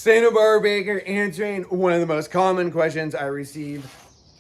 Santa Barbara Baker answering one of the most common questions I receive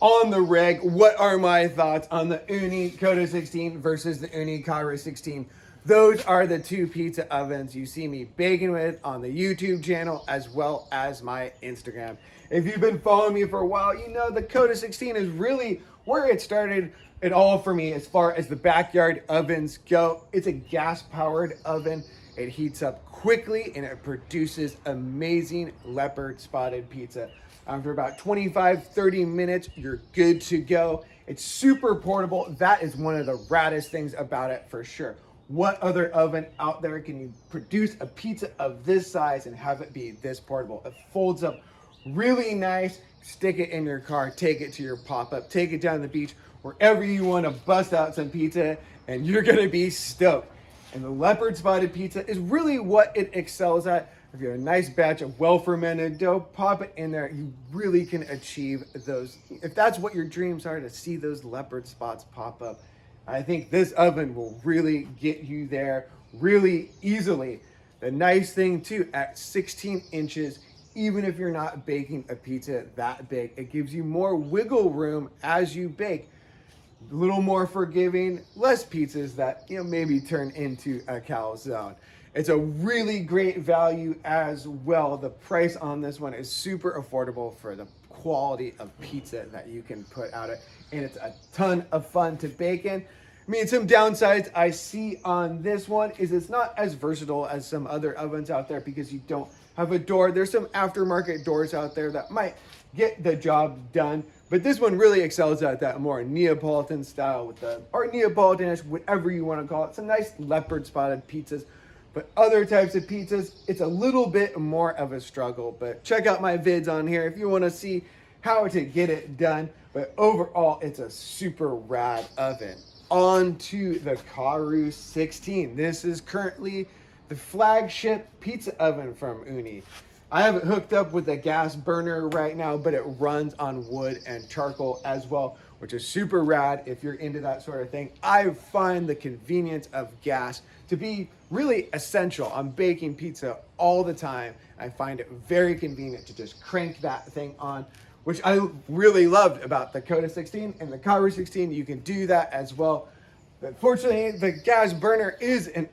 on the reg. What are my thoughts on the Ooni Koda 16 versus the Ooni Karu 16? Those are the two pizza ovens you see me baking with on the YouTube channel as well as my Instagram. If you've been following me for a while, you know the Koda 16 is really where it started it all for me as far as the backyard ovens go. It's a gas powered oven. It heats up quickly and it produces amazing leopard spotted pizza. After about 25-30 minutes, you're good to go. It's super portable. That is one of the raddest things about it for sure. What other oven out there can you produce a pizza of this size and have it be this portable? It folds up really nice. Stick it in your car, take it to your pop-up, take it down the beach, wherever you want to bust out some pizza, and you're gonna be stoked. And the leopard spotted pizza is really what it excels at. If you have a nice batch of well-fermented dough, pop it in there. You really can achieve those. If that's what your dreams are, to see those leopard spots pop up, I think this oven will really get you there really easily. The nice thing too, at 16 inches, even if you're not baking a pizza that big, it gives you more wiggle room as you bake. A little more forgiving, less pizzas that maybe turn into a calzone. It's a really great value as well. The price on this one is super affordable for the quality of pizza that you can put out it, and it's a ton of fun to bake in. I mean, some downsides I see on this one is it's not as versatile as some other ovens out there because you don't have a door. There's some aftermarket doors out there that might get the job done, but this one really excels at that more Neapolitan style with the, or Neapolitanish, whatever you want to call it. Some nice leopard spotted pizzas, but other types of pizzas, it's a little bit more of a struggle. But check out my vids on here if you want to see how to get it done. But overall, it's a super rad oven. On to the Karu 16. This is currently the flagship pizza oven from Ooni. I have it hooked up with a gas burner right now, but it runs on wood and charcoal as well, which is super rad if you're into that sort of thing. I find the convenience of gas to be really essential. I'm baking pizza all the time. I find it very convenient to just crank that thing on, which I really loved about the Koda 16 and the Karu 16. You can do that as well. But fortunately, the gas burner is an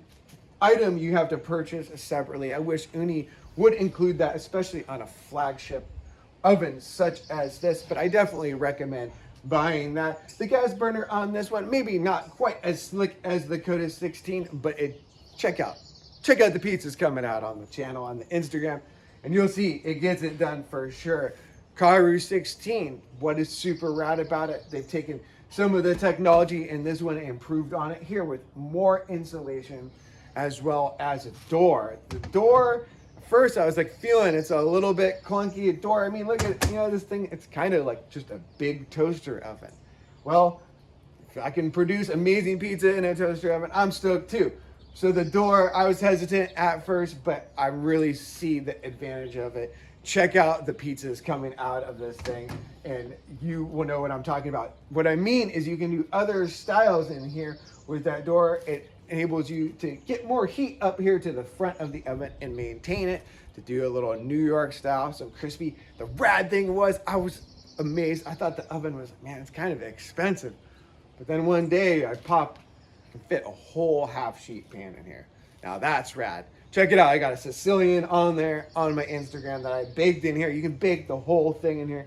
item you have to purchase separately. I wish Ooni would include that, especially on a flagship oven such as this, but I definitely recommend buying that. The gas burner on this one, maybe not quite as slick as the Koda 16, but check out the pizzas coming out on the channel, on the Instagram, and you'll see it gets it done for sure. Karu 16, what is super rad about it, they've taken some of the technology in this one and improved on it here with more insulation as well as a door. The door, first I was like feeling it's a little bit clunky. A door, I mean, look at this thing, it's kind of like just a big toaster oven. Well, if I can produce amazing pizza in a toaster oven, I'm stoked too. So the door, I was hesitant at first, but I really see the advantage of it. Check out the pizzas coming out of this thing and you will know what I'm talking about. What I mean is you can do other styles in here with that door. It enables you to get more heat up here to the front of the oven and maintain it, to do a little New York style, so crispy. The rad thing was, I was amazed. I thought the oven was, man, it's kind of expensive. But then one day I popped and fit a whole half sheet pan in here. Now that's rad. Check it out. I got a Sicilian on there on my Instagram that I baked in here. You can bake the whole thing in here.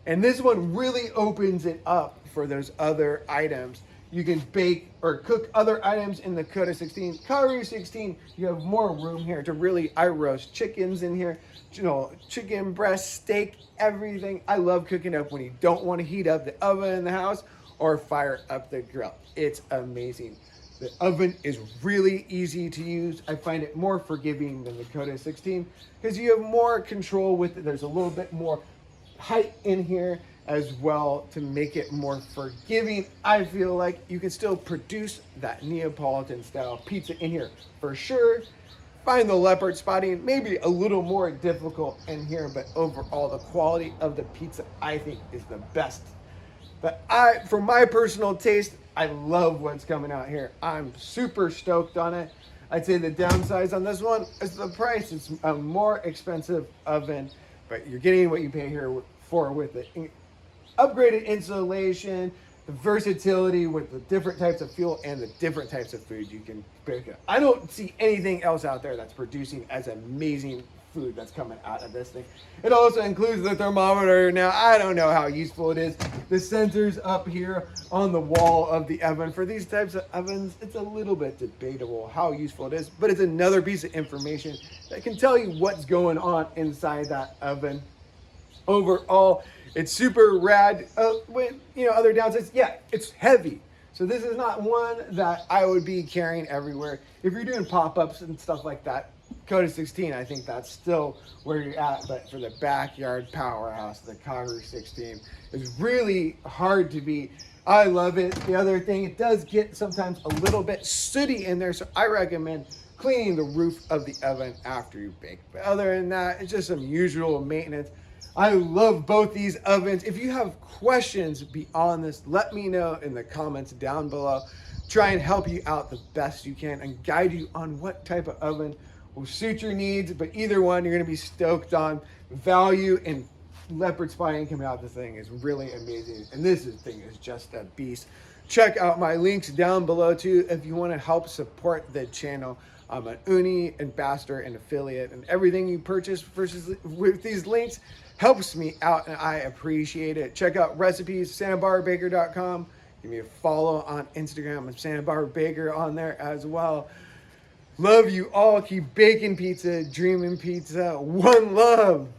And this one really opens it up for those other items. You can bake or cook other items in the Koda 16. Karu 16, you have more room here to really, I roast chickens in here, chicken breast, steak, everything. I love cooking up when you don't want to heat up the oven in the house or fire up the grill. It's amazing. The oven is really easy to use. I find it more forgiving than the Koda 16 because you have more control with it. There's a little bit more height in here as well to make it more forgiving. I feel like you can still produce that Neapolitan style pizza in here for sure. Find the leopard spotting maybe a little more difficult in here, but overall the quality of the pizza I think is the best. But for my personal taste, I love what's coming out here. I'm super stoked on it. I'd say the downsides on this one is the price. It's a more expensive oven, but you're getting what you pay here for with the upgraded insulation, the versatility with the different types of fuel and the different types of food you can bake it. I don't see anything else out there that's producing as amazing food that's coming out of this thing. It also includes the thermometer. Now, I don't know how useful it is. The sensors up here on the wall of the oven. For these types of ovens, it's a little bit debatable how useful it is, but it's another piece of information that can tell you what's going on inside that oven. Overall, it's super rad. With other downsides, yeah, it's heavy. So this is not one that I would be carrying everywhere. If you're doing pop-ups and stuff like that, Koda 16, I think that's still where you're at. But for the backyard powerhouse, the Karu 16 is really hard to beat. I love it. The other thing, it does get sometimes a little bit sooty in there, so I recommend cleaning the roof of the oven after you bake. But other than that, it's just some usual maintenance. I love both these ovens. If you have questions beyond this, let me know in the comments down below. Try and help you out the best you can and guide you on what type of oven will suit your needs. But either one, you're going to be stoked on. Value and leopard spine coming out of the thing is really amazing. And this thing is just a beast. Check out my links down below too if you want to help support the channel. I'm an Ooni ambassador and affiliate, and everything you purchase with these links helps me out, and I appreciate it. Check out recipes, SantaBarbaraBaker.com. Give me a follow on Instagram. I'm Santa Barbara Baker on there as well. Love you all. Keep baking pizza, dreaming pizza. One love.